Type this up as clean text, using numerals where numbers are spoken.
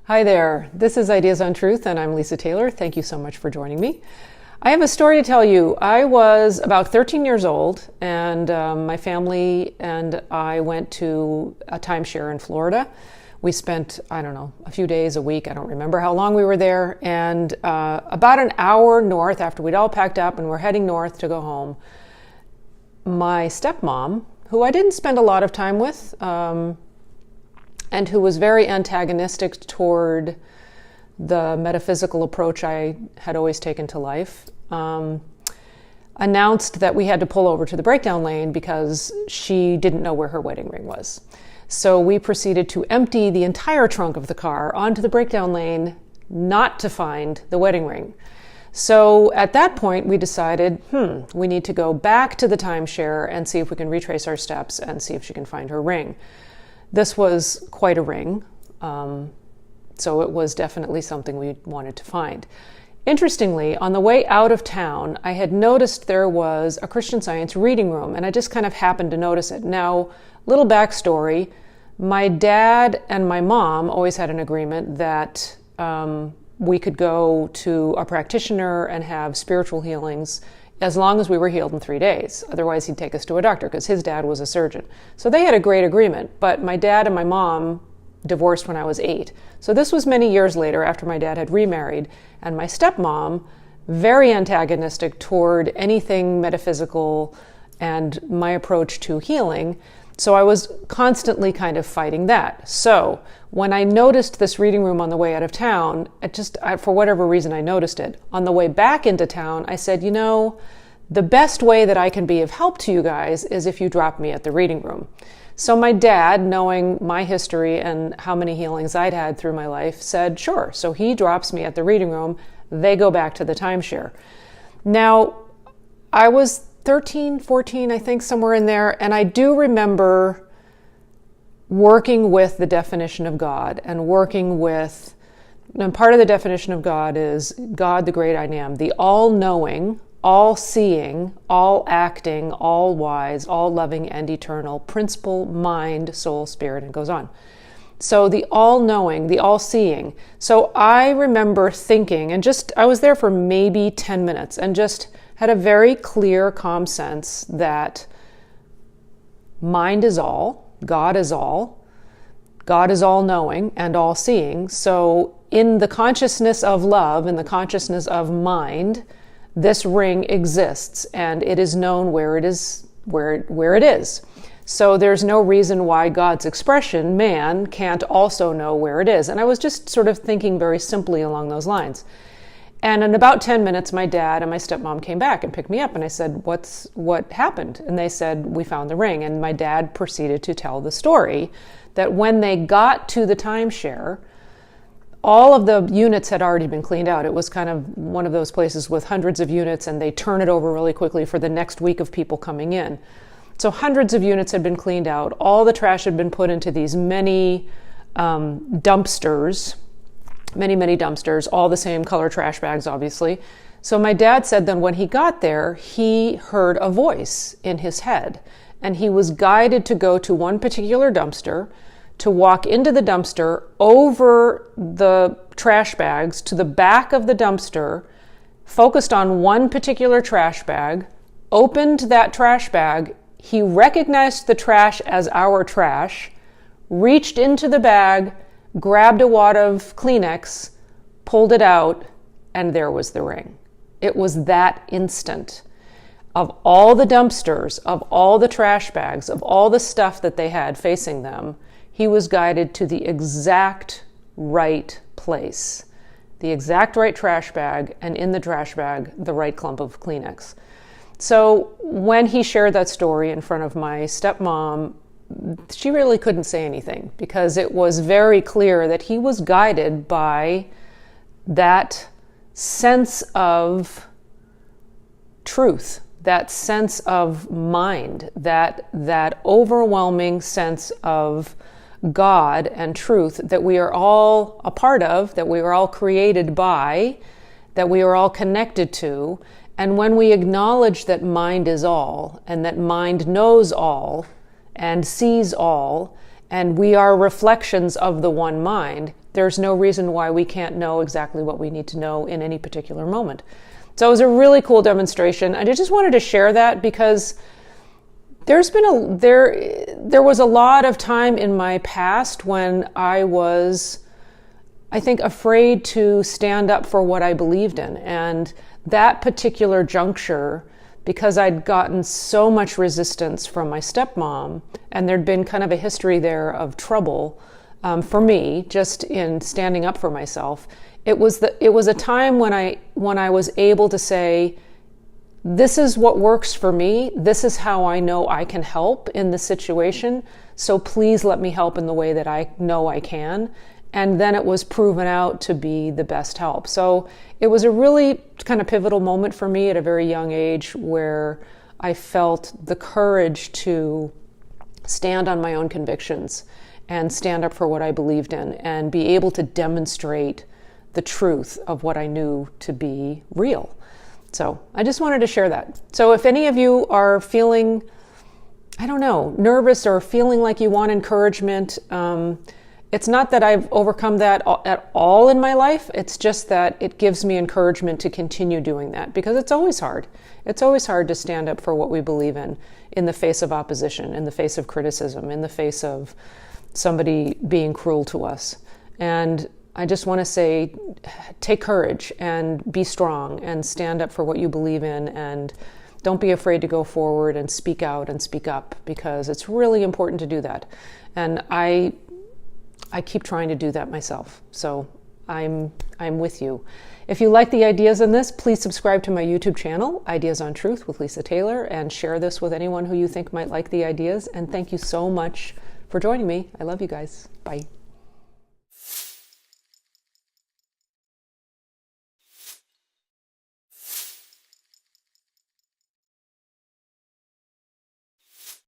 Hi there, this is Ideas on Truth, and I'm Lisa Taylor. Thank you so much for joining me. I have a story to tell you. I was about 13 years old, and my family and I went to a timeshare in Florida. We spent, a few days, a week, I don't remember how long we were there, and about an hour north after we'd all packed up and we're heading north to go home, my stepmom, who I didn't spend a lot of time with, and who was very antagonistic toward the metaphysical approach I had always taken to life, announced that we had to pull over to the breakdown lane because she didn't know where her wedding ring was. So we proceeded to empty the entire trunk of the car onto the breakdown lane, not to find the wedding ring. So at that point, we decided, we need to go back to the timeshare and see if we can retrace our steps and see if she can find her ring. This was quite a ring, so it was definitely something we wanted to find. Interestingly, on the way out of town, I had noticed there was a Christian Science reading room, and I just kind of happened to notice it. Now, little backstory, my dad and my mom always had an agreement that we could go to a practitioner and have spiritual healings as long as we were healed in 3 days. Otherwise, he'd take us to a doctor because his dad was a surgeon. So they had a great agreement, but my dad and my mom divorced when I was 8. So this was many years later after my dad had remarried, and my stepmom, very antagonistic toward anything metaphysical and my approach to healing. So I was constantly kind of fighting that. So when I noticed this reading room on the way out of town, for whatever reason I noticed it. On the way back into town, I said, the best way that I can be of help to you guys is if you drop me at the reading room. So my dad, knowing my history and how many healings I'd had through my life, said, sure. So he drops me at the reading room. They go back to the timeshare. Now, I was 13, 14, I think, somewhere in there. And I do remember working with the definition of God and part of the definition of God is God, the great I am, the all-knowing, all-seeing, all-acting, all-wise, all-loving, and eternal principle, mind, soul, spirit, and it goes on. So the all-knowing, the all-seeing. So I remember thinking, I was there for maybe 10 minutes and just had a very clear, calm sense that mind is all, God is all-knowing and all-seeing. So in the consciousness of love, in the consciousness of mind, this ring exists and it is known where it is. So there's no reason why God's expression, man, can't also know where it is. And I was just sort of thinking very simply along those lines. And in about 10 minutes, my dad and my stepmom came back and picked me up, and I said, what happened? And they said, we found the ring. And my dad proceeded to tell the story that when they got to the timeshare, all of the units had already been cleaned out. It was kind of one of those places with hundreds of units, and they turn it over really quickly for the next week of people coming in. So hundreds of units had been cleaned out. All the trash had been put into these many dumpsters, many dumpsters, all the same color trash bags, obviously. So my dad said then when he got there, he heard a voice in his head, and he was guided to go to one particular dumpster, to walk into the dumpster, over the trash bags, to the back of the dumpster, focused on one particular trash bag, opened that trash bag. He recognized the trash as our trash, reached into the bag, grabbed a wad of Kleenex, pulled it out, and there was the ring. It was that instant. Of all the dumpsters, of all the trash bags, of all the stuff that they had facing them, he was guided to the exact right place, the exact right trash bag, and in the trash bag, the right clump of Kleenex. So when he shared that story in front of my stepmom, she really couldn't say anything because it was very clear that he was guided by that sense of truth, that sense of mind, that overwhelming sense of God and truth that we are all a part of, that we are all created by, that we are all connected to. And when we acknowledge that mind is all, and that mind knows all, and sees all, and we are reflections of the one mind. There's no reason why we can't know exactly what we need to know in any particular moment. So it was a really cool demonstration. I just wanted to share that because there was a lot of time in my past when I was, I think, afraid to stand up for what I believed in. And that particular juncture, because I'd gotten so much resistance from my stepmom, and there'd been kind of a history there of trouble for me, just in standing up for myself. It was a time when I was able to say, this is what works for me. This is how I know I can help in this situation. So please let me help in the way that I know I can. And then it was proven out to be the best help. So it was a really kind of pivotal moment for me at a very young age where I felt the courage to stand on my own convictions and stand up for what I believed in and be able to demonstrate the truth of what I knew to be real. So I just wanted to share that. So if any of you are feeling, I don't know, nervous or feeling like you want encouragement, it's not that I've overcome that at all in my life. It's just that it gives me encouragement to continue doing that because it's always hard. It's always hard to stand up for what we believe in the face of opposition, in the face of criticism, in the face of somebody being cruel to us. And I just want to say, take courage and be strong and stand up for what you believe in, and don't be afraid to go forward and speak out and speak up, because it's really important to do that. And I keep trying to do that myself. So I'm with you. If you like the ideas in this, please subscribe to my YouTube channel, Ideas on Truth with Lisa Taylor, and share this with anyone who you think might like the ideas. And thank you so much for joining me. I love you guys. Bye.